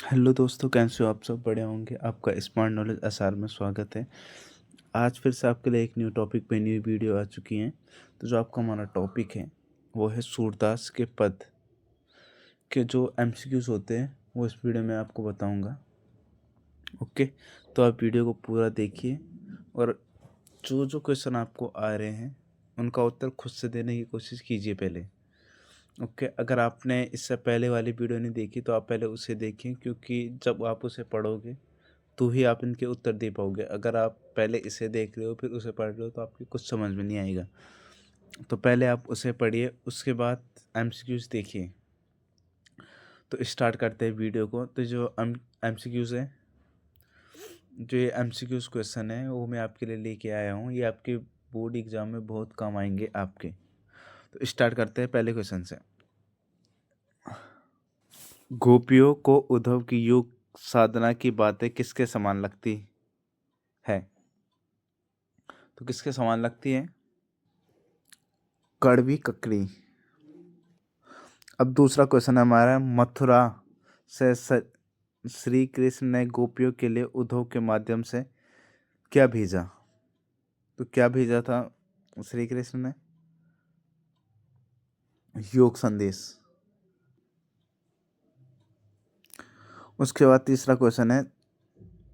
Hello दोस्तों, कैसे हो आप? सब बढ़िया होंगे। आपका स्मार्ट नॉलेज एसआर में स्वागत है। आज फिर से आपके लिए एक न्यू टॉपिक पे न्यू वीडियो आ चुकी है। तो जो आपका हमारा टॉपिक है वो है सूरदास के पद के जो एमसीक्यूज होते हैं, वो इस वीडियो में आपको बताऊंगा। ओके, तो आप वीडियो को पूरा देखिए और जो जो क्वेश्चन आपको आ रहे हैं उनका उत्तर खुद से देने की कोशिश कीजिए पहले। ओके, अगर आपने इससे पहले वाली वीडियो नहीं देखी तो आप पहले उसे देखिए, क्योंकि जब आप उसे पढ़ोगे तो ही आप इनके उत्तर दे पाओगे। अगर आप पहले इसे देख रहे हो फिर उसे पढ़ रहे हो तो आपकी कुछ समझ में नहीं आएगा। तो पहले आप उसे पढ़िए, उसके बाद एमसीक्यूज देखिए। तो स्टार्ट करते हैं वीडियो को। तो जो एमसीक्यूज है, जो ये एमसीक्यूज क्वेश्चन है वो मैं आपके लिए लेके आया हूँ। ये आपके बोर्ड एग्जाम में बहुत काम आएंगे आपके। तो स्टार्ट करते हैं पहले क्वेश्चन से। गोपियों को उद्धव की योग साधना की बातें किसके समान लगती है? तो किसके समान लगती है? कड़वी ककड़ी। अब दूसरा क्वेश्चन हमारा, मथुरा से श्री कृष्ण ने गोपियों के लिए उद्धव के माध्यम से क्या भेजा? तो क्या भेजा था श्री कृष्ण ने? योग संदेश। उसके बाद तीसरा क्वेश्चन है,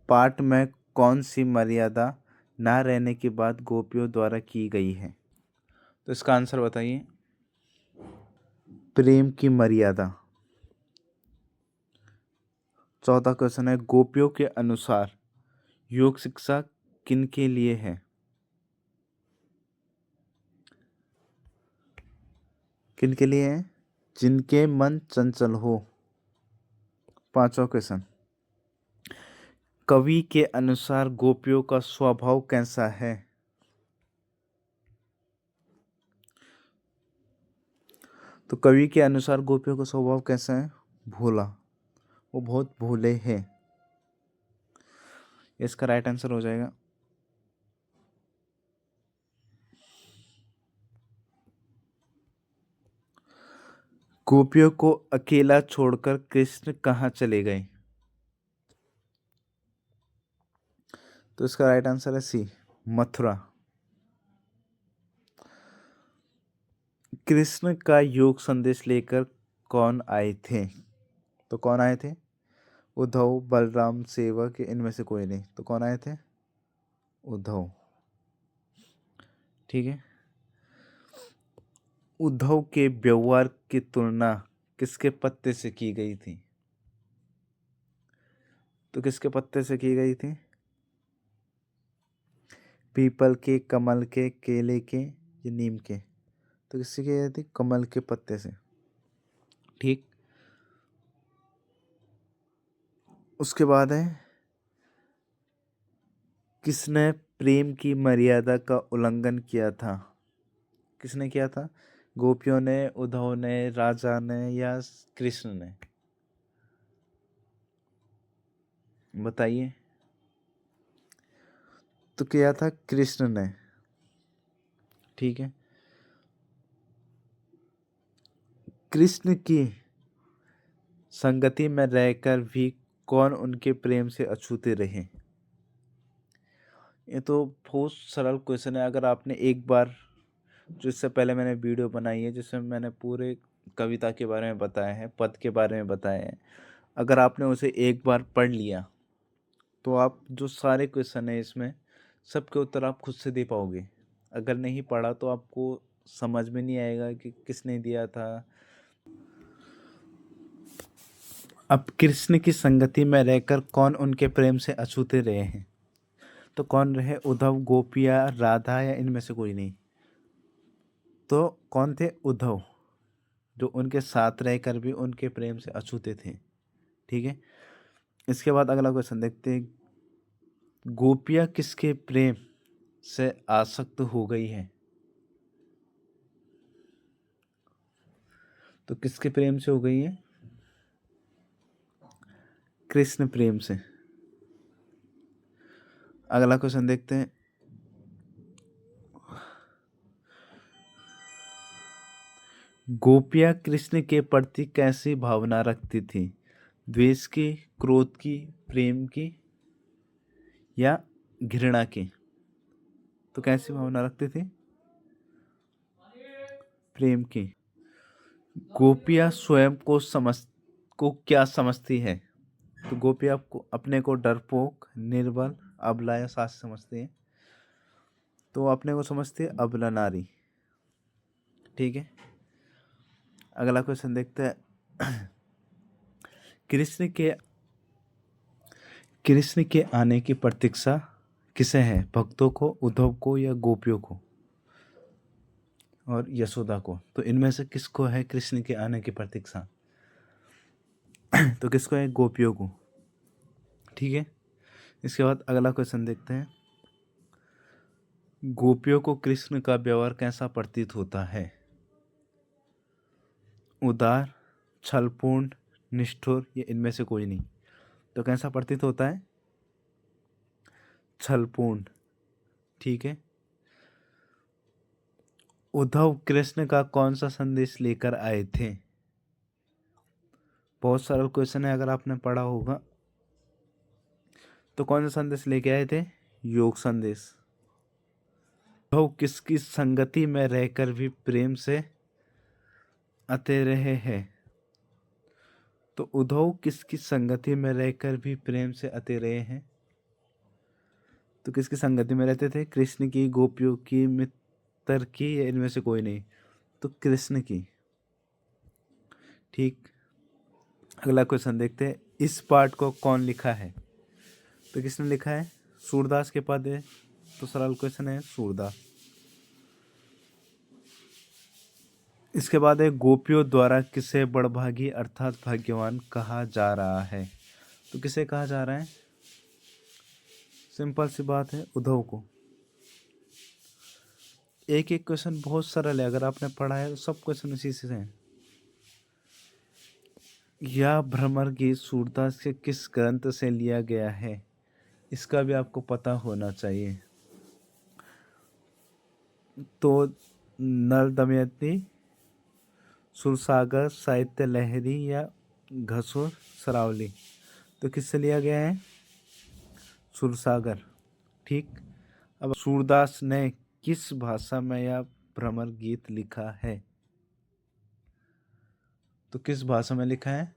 पाठ में कौन सी मर्यादा ना रहने की बात गोपियों द्वारा की गई है? तो इसका आंसर बताइए। प्रेम की मर्यादा। चौथा क्वेश्चन है, गोपियों के अनुसार योग शिक्षा किन के लिए है? किन के लिए है? जिनके मन चंचल हो। पांचवा क्वेश्चन, कवि के अनुसार गोपियों का स्वभाव कैसा है? तो कवि के अनुसार गोपियों का स्वभाव कैसा है? भोला। वो बहुत भोले हैं। इसका राइट आंसर हो जाएगा। गोपियों को अकेला छोड़कर कृष्ण कहाँ चले गए? तो इसका राइट आंसर है सी, मथुरा। कृष्ण का योग संदेश लेकर कौन आए थे? तो कौन आए थे? उद्धव, बलराम, सेवक, इनमें से कोई नहीं। तो कौन आए थे? उद्धव। ठीक है। उद्धव के व्यवहार की तुलना किसके पत्ते से की गई थी? तो किसके पत्ते से की गई थी? पीपल के, कमल के, केले के या नीम के? तो किससे की गई थी? कमल के पत्ते से। ठीक। उसके बाद है, किसने प्रेम की मर्यादा का उल्लंघन किया था? किसने किया था? गोपियों ने, उद्धव ने, राजा ने या कृष्ण ने? बताइए। तो किया था कृष्ण ने। ठीक है। कृष्ण की संगति में रहकर भी कौन उनके प्रेम से अछूते रहे? ये तो बहुत सरल क्वेश्चन है। अगर आपने एक बार, जो इससे पहले मैंने वीडियो बनाई है जिसमें मैंने पूरे कविता के बारे में बताया है, पद के बारे में बताया है, अगर आपने उसे एक बार पढ़ लिया तो आप जो सारे क्वेश्चन है इसमें सबके उत्तर आप खुद से दे पाओगे। अगर नहीं पढ़ा तो आपको समझ में नहीं आएगा कि किसने दिया था। अब कृष्ण की संगति में रहकर कौन उनके प्रेम से अछूते रहे हैं? तो कौन रहे? उद्धव, गोपिया, राधा या इनमें से कोई नहीं? तो कौन थे? उद्धव, जो उनके साथ रहकर भी उनके प्रेम से अछूते थे। ठीक है। इसके बाद अगला क्वेश्चन देखते हैं, गोपिया किसके प्रेम से आसक्त हो गई है? तो किसके प्रेम से हो गई है? कृष्ण प्रेम से। अगला क्वेश्चन देखते हैं, गोपियाँ कृष्ण के प्रति कैसी भावना रखती थी? द्वेष की, क्रोध की, प्रेम की या घृणा की? तो कैसी भावना रखते थे? प्रेम की। गोपियां स्वयं को क्या समझती है? तो गोपियां अपने को डरपोक, निर्बल, अबला या सास समझती है। तो अपने को समझती है अबला नारी। ठीक है, अगला क्वेश्चन देखते हैं। कृष्ण के आने की प्रतीक्षा किसे है? भक्तों को, उद्धव को या गोपियों को और यशोदा को? तो इनमें से किसको है कृष्ण के आने की प्रतीक्षा? तो किसको है? गोपियों को। ठीक है, इसके बाद अगला क्वेश्चन देखते हैं। गोपियों को कृष्ण का व्यवहार कैसा प्रतीत होता है? उदार, छलपूर्ण, निष्ठुर या इनमें से कोई नहीं? तो कैसा प्रतीत होता है? छलपूर्ण। ठीक है, उद्धव कृष्ण का कौन सा संदेश लेकर आए थे? बहुत सरल क्वेश्चन है, अगर आपने पढ़ा होगा। तो कौन सा संदेश लेके आए थे? योग संदेश। उद्धव किसकी संगति में रहकर भी प्रेम से अते रहे हैं? तो उद्धव किसकी संगति में रहकर भी प्रेम से अते रहे हैं? तो किसकी संगति में रहते थे? कृष्ण की, गोपियों की, मित्र की या इनमें से कोई नहीं? तो कृष्ण की। ठीक, अगला क्वेश्चन देखते हैं। इस पाठ को कौन लिखा है? तो किसने लिखा है? सूरदास के पद है। तो सरल क्वेश्चन है, सूरदास। इसके बाद है, गोपियों द्वारा किसे बड़भागी अर्थात भाग्यवान कहा जा रहा है? तो किसे कहा जा रहा है? सिंपल सी बात है, उद्धव को। एक एक क्वेश्चन बहुत सरल है, अगर आपने पढ़ा है तो सब क्वेश्चन इसी से हैं। यह भ्रमर गीत सूरदास के किस ग्रंथ से लिया गया है? इसका भी आपको पता होना चाहिए। तो नल दमयंती, सुरसागर, साहित्य लहरी या घसुर सरावली? तो किससे लिया गया है? सुरसागर। ठीक, अब सूरदास ने किस भाषा में यह भ्रमर गीत लिखा है? तो किस भाषा में लिखा है?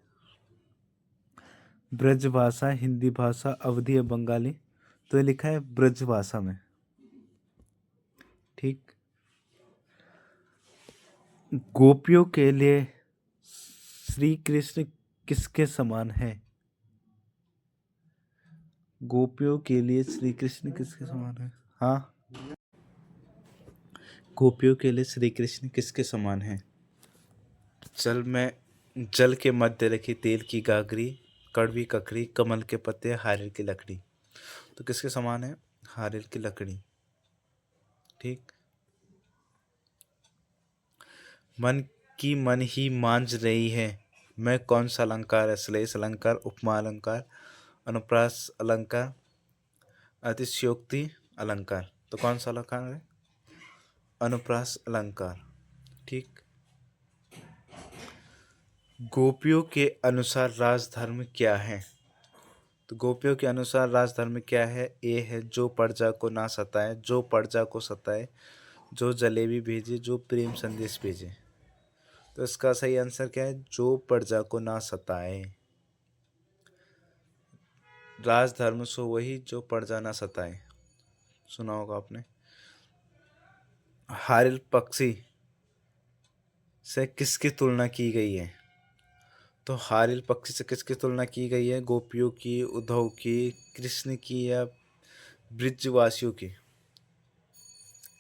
ब्रज भाषा, हिंदी भाषा, अवधी या बंगाली? तो ये लिखा है ब्रज भाषा में। ठीक, गोपियों के लिए श्री कृष्ण किसके समान है? गोपियों के लिए श्री कृष्ण किसके समान है? हाँ, गोपियों के लिए श्री कृष्ण किसके समान है? जल के मध्य रखी तेल की गागरी, कड़वी ककड़ी, कमल के पत्ते, हारिल की लकड़ी? तो किसके समान है? हारिल की लकड़ी। ठीक, मन की मन ही मांझ रही है, मैं कौन सा अलंकार है? श्लेष अलंकार, उपमा अलंकार, अनुप्रास अलंकार, अतिशयोक्ति अलंकार? तो कौन सा अलंकार है? अनुप्रास अलंकार। ठीक, गोपियों के अनुसार राजधर्म क्या है? तो गोपियों के अनुसार राजधर्म क्या है? ए है, जो प्रजा को ना सताए, जो प्रजा को सताए, जो जलेबी भेजे, जो प्रेम संदेश भेजे? तो इसका सही आंसर क्या है? जो प्रजा को ना सताए। राजधर्म सो वही जो प्रजा ना सताए, सुना होगा आपने। हारिल पक्षी से किसकी तुलना की गई है? तो हारिल पक्षी से किसकी तुलना की गई है? गोपियों की, उद्धव की, कृष्ण की या ब्रिजवासियों की?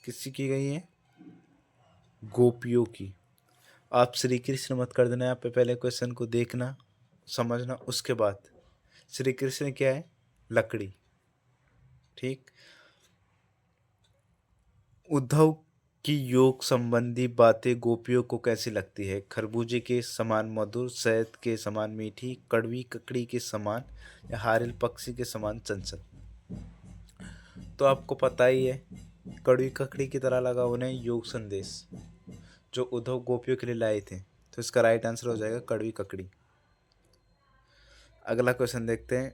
किसकी की गई है? गोपियों की। आप श्री कृष्ण मत कर देना, यहाँ पे पहले क्वेश्चन को देखना, समझना, उसके बाद। श्री कृष्ण क्या है? लकड़ी। ठीक, उद्धव की योग संबंधी बातें गोपियों को कैसी लगती है? खरबूजे के समान मधुर, शहद के समान मीठी, कड़वी ककड़ी के समान या हारिल पक्षी के समान चंचल? तो आपको पता ही है, कड़वी ककड़ी की तरह लगा उन्हें योग संदेश जो उद्धव गोपियों के लिए लाए थे। तो इसका राइट आंसर हो जाएगा कड़वी ककड़ी। अगला क्वेश्चन देखते हैं।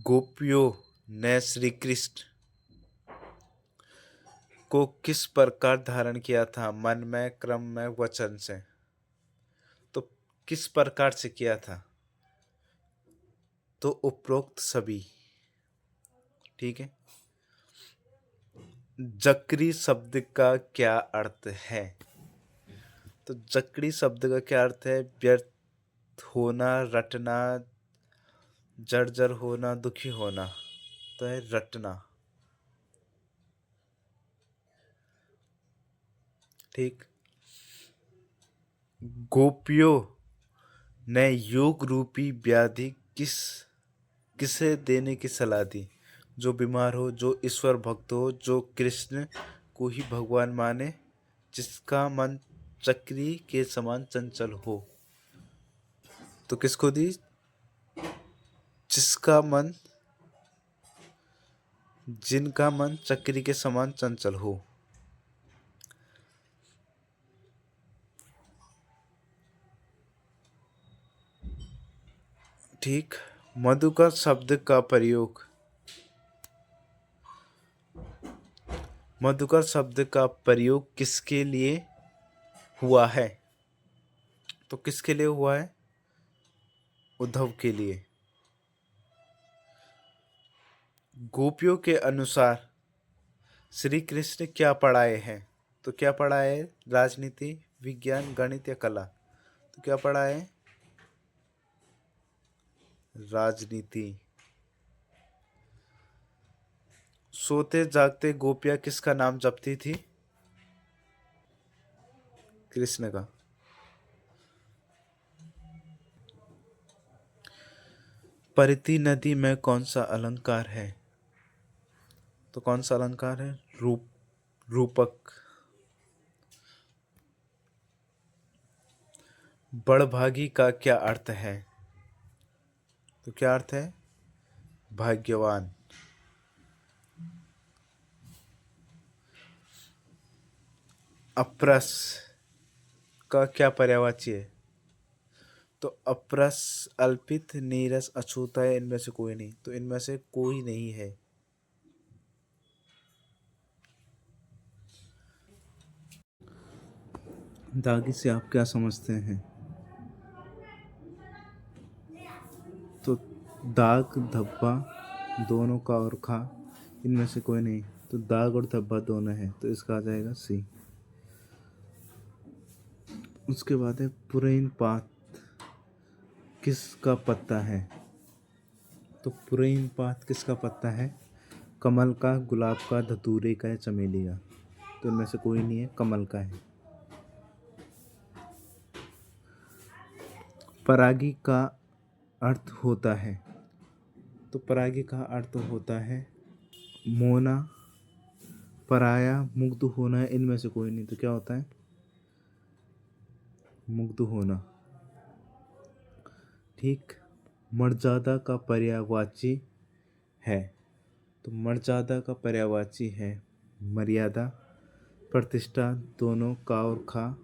गोपियों ने श्री कृष्ण को किस प्रकार धारण किया था, मन में, क्रम में, वचन से? तो किस प्रकार से किया था? तो उपरोक्त सभी। ठीक है। जकरी शब्द का क्या अर्थ है? तो जकड़ी शब्द का क्या अर्थ है? व्यर्थ होना, रटना, जर्जर होना, दुखी होना। तो है रटना। ठीक। गोपियों ने योग रूपी व्याधि किसे देने की सलाह दी? जो बीमार हो, जो ईश्वर भक्त हो, जो कृष्ण को ही भगवान माने, जिसका मन चक्री के समान चंचल हो। तो किसको दी? जिनका मन चक्री के समान चंचल हो। ठीक। मधुकर शब्द का प्रयोग मधुकर शब्द का प्रयोग किसके लिए हुआ है? तो किसके लिए हुआ है? उद्धव के लिए। गोपियों के अनुसार श्री कृष्ण क्या पढ़ाए हैं? तो क्या पढ़ाए? राजनीति, विज्ञान, गणित या कला? तो क्या पढ़ाए? राजनीति। सोते जागते गोपियां किसका नाम जपती थी? कृष्ण का। परिति नदी में कौन सा अलंकार है? तो कौन सा अलंकार है? रूपक। बड़भागी का क्या अर्थ है? तो क्या अर्थ है? भाग्यवान। अप्रस का क्या पर्यायवाची है? तो अप्रस, अल्पित, नीरस, अछूता है, इनमें से कोई नहीं। तो इनमें से कोई नहीं है। दागी से आप क्या समझते हैं? तो दाग, धब्बा दोनों का और खा, इनमें से कोई नहीं। तो दाग और धब्बा दोनों है, तो इसका आ जाएगा सी। उसके बाद है पुरैन पात किसका पत्ता है? तो पुरैन पात किसका पत्ता है? कमल का, गुलाब का, धतूरे का या चमेली का? तो इनमें से कोई नहीं है, कमल का है। परागी का अर्थ होता है? तो परागी का अर्थ होता है मोना, पराया, मुग्ध होना, इनमें से कोई नहीं। तो क्या होता है? मुग्ध होना। ठीक। मर्यादा का पर्यायवाची है? तो मर्यादा का पर्यायवाची है मर्यादा, प्रतिष्ठा, दोनों का और खा,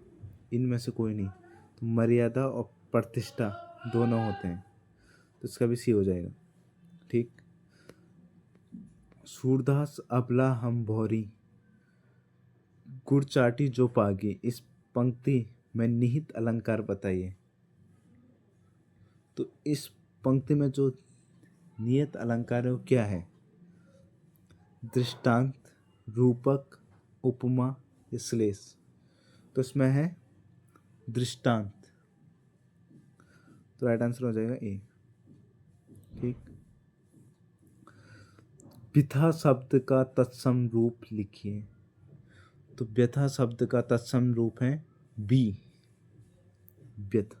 इनमें से कोई नहीं। तो मर्यादा और प्रतिष्ठा दोनों होते हैं, तो इसका भी सी हो जाएगा। ठीक। सूरदास अबला हम भौरी, गुड़ चाटी जो पागी, इस पंक्ति में निहित अलंकार बताइए। तो इस पंक्ति में जो नियत अलंकार है वो क्या है? दृष्टांत, रूपक, उपमा या श्लेष? तो इसमें है दृष्टांत। तो राइट आंसर हो जाएगा ए। ठीक। व्यथा शब्द का तत्सम रूप लिखिए। तो व्यथा शब्द का तत्सम रूप है बी, व्यथ।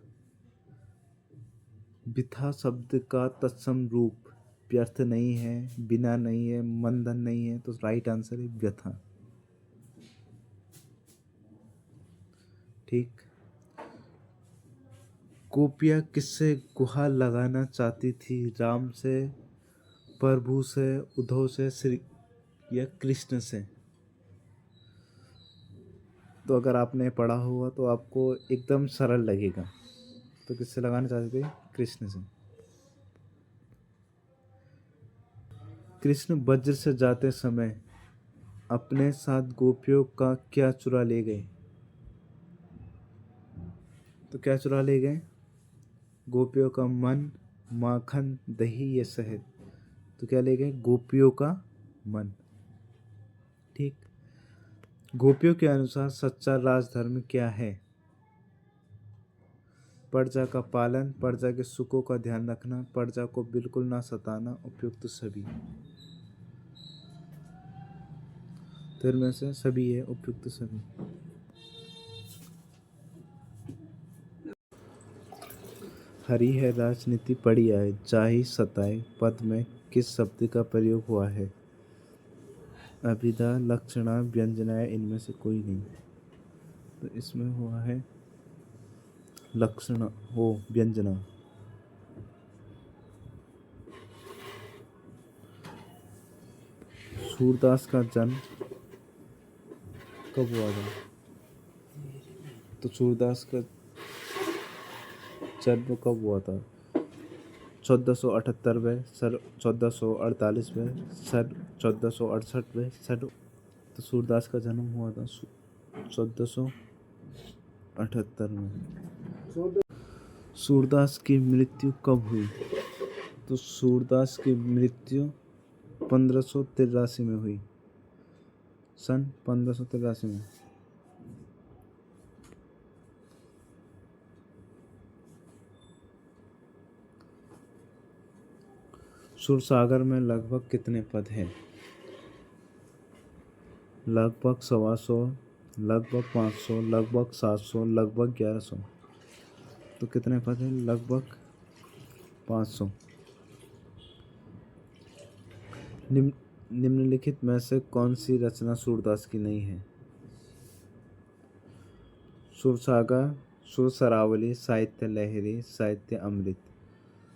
व्यथा शब्द का तत्सम रूप व्यर्थ नहीं है, बिना नहीं है, मंदन नहीं है, तो राइट आंसर है व्यथा। ठीक। गोपियाँ किससे गुहार लगाना चाहती थी? राम से, प्रभु से, उद्धव से, श्री या कृष्ण से? तो अगर आपने पढ़ा होगा तो आपको एकदम सरल लगेगा। तो किससे लगाना चाहते थे? कृष्ण से। कृष्ण वज्र से जाते समय अपने साथ गोपियों का क्या चुरा ले गए? तो क्या चुरा ले गए? गोपियों का मन, माखन, दही या शहद। तो क्या ले गए? गोपियों का मन। ठीक। गोपियों के अनुसार सच्चा राजधर्म क्या है? प्रजा का पालन, प्रजा के सुखों का ध्यान रखना, प्रजा को बिल्कुल ना सताना, उपयुक्त सभी। तो इनमें से सभी है, उपयुक्त सभी। हरी है राजनीति पड़ी आए, चाहे सताए, पद में किस शब्द का प्रयोग हुआ है? अभिधा, लक्षणा, व्यंजना, इनमें से कोई नहीं। तो इसमें हुआ है लक्षण, वो व्यंजना। सूरदास का जन्म कब हुआ था? तो सूरदास का जन्म कब हुआ था? 1478 सर 1448 सर 1468 सर। तो सूरदास का जन्म हुआ था 1478 में। सूरदास की मृत्यु कब हुई? तो सूरदास की मृत्यु 1583 में हुई, सन 1583 में। सूरसागर में लगभग कितने पद हैं? लगभग 125, लगभग 500, लगभग 700, लगभग 1100। तो कितने पद हैं? लगभग 500। निम्नलिखित में से कौन सी रचना सूरदास की नहीं है? सूरसागर, सुरसरावली, साहित्य लहरी, साहित्य अमृत।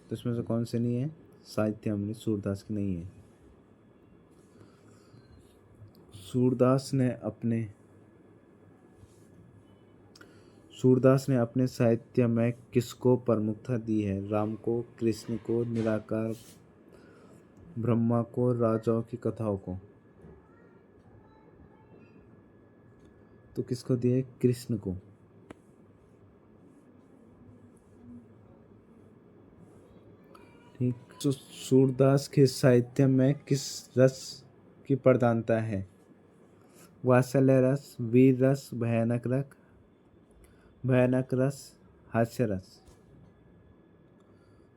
तो इसमें से कौन से नहीं है? साहित्य अमृत सूरदास की नहीं है। सूरदास ने अपने साहित्य में किसको प्रमुखता दी है? राम को, कृष्ण को, निराकार ब्रह्मा को, राजाओं की कथाओं को। तो किसको दिए? कृष्ण को। ठीक। तो सूरदास के साहित्य में किस रस की प्रधानता है? वात्सल्य रस, वीर रस, भयानक रस, हास्य रस।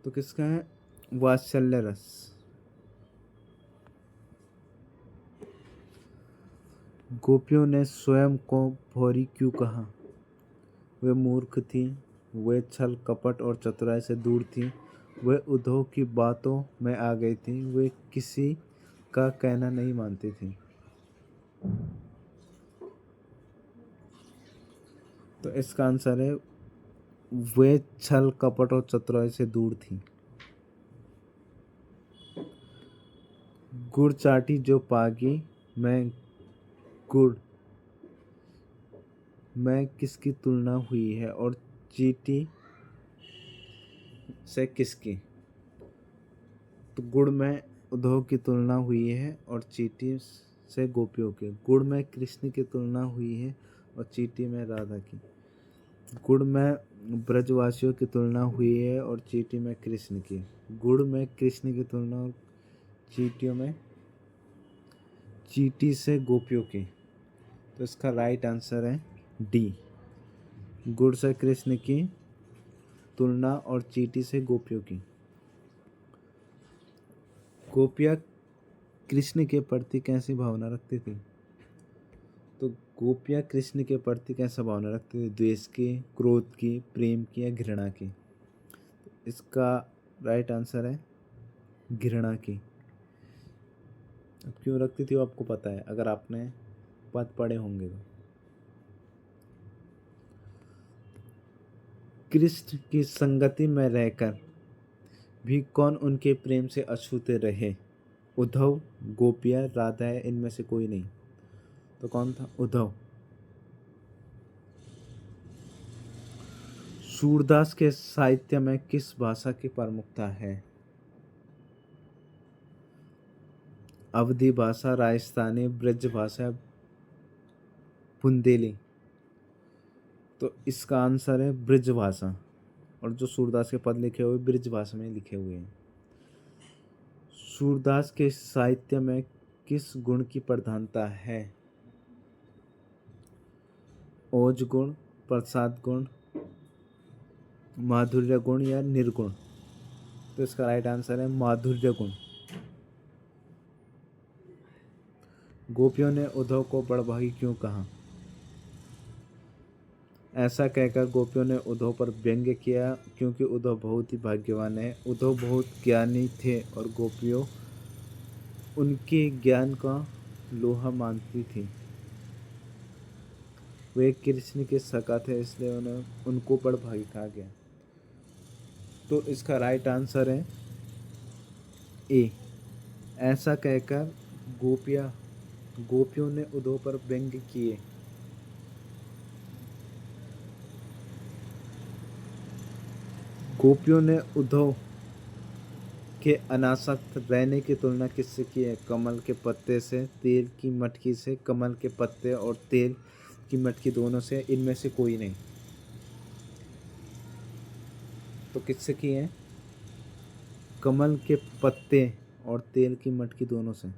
तो किसका है? वात्सल्य रस। गोपियों ने स्वयं को भौरी क्यों कहा? वे मूर्ख थी, वे छल कपट और चतुराई से दूर थी, वे उद्धव की बातों में आ गई थी, वे किसी का कहना नहीं मानती थी। तो इसका आंसर है वे छल कपट और चतुराई से दूर थी। गुड़ चाटी जो पागी, गुड़ में किसकी तुलना हुई है और चीटी से किसकी? तो गुड़ में उद्धव की तुलना हुई है और चीटी से गोपियों की। गुड़ में कृष्ण की तुलना हुई है और चीटी में राधा की। गुड़ में ब्रजवासियों की तुलना हुई है और चीटी में कृष्ण की। गुड़ में कृष्ण की तुलना और चीटियों में चीटी से गोपियों की। तो इसका राइट आंसर है डी, गुड़ से कृष्ण की तुलना और चीटी से गोपियों की। गोपियाँ कृष्ण के प्रति कैसी भावना रखती थी? तो गोपियाँ कृष्ण के प्रति कैसा भावना रखती थी? द्वेष की, क्रोध की, प्रेम की या घृणा की? इसका राइट आंसर है घृणा की। अब क्यों रखती थी वो आपको पता है अगर आपने पद पढ़े होंगे तो। कृष्ण की संगति में रहकर भी कौन उनके प्रेम से अछूते रहे? उद्धव, गोपियाँ, राधा है, इनमें से कोई नहीं। तो कौन था? उद्धव। सूरदास के साहित्य में किस भाषा की प्रमुखता है? अवधी भाषा, राजस्थानी, ब्रज भाषा, बुंदेली। तो इसका आंसर है ब्रज भाषा। और जो सूरदास के पद लिखे हुए ब्रज भाषा में लिखे हुए हैं। सूरदास के साहित्य में किस गुण की प्रधानता है? ओज गुण, प्रसाद गुण, माधुर्य गुण या निर्गुण? तो इसका राइट आंसर है माधुर्य गुण। गोपियों ने उद्धव को बड़भागी क्यों कहा? ऐसा कहकर गोपियों ने उद्धव पर व्यंग्य किया क्योंकि उद्धव बहुत ही भाग्यवान है। उद्धव बहुत ज्ञानी थे और गोपियों उनके ज्ञान का लोहा मानती थी। वे कृष्ण के सखा थे, इसलिए उन्हें उनको बड़भागी कहा गया। तो इसका राइट आंसर है ए। ऐसा कहकर गोपियों ने उद्धव पर व्यंग्य किए। गोपियों ने उद्धव के अनासक्त रहने की तुलना किससे की है? कमल के पत्ते से, तेल की मटकी से, कमल के पत्ते और तेल की मटकी दोनों से, इनमें से कोई नहीं। तो किससे की है? कमल के पत्ते और तेल की मटकी दोनों से।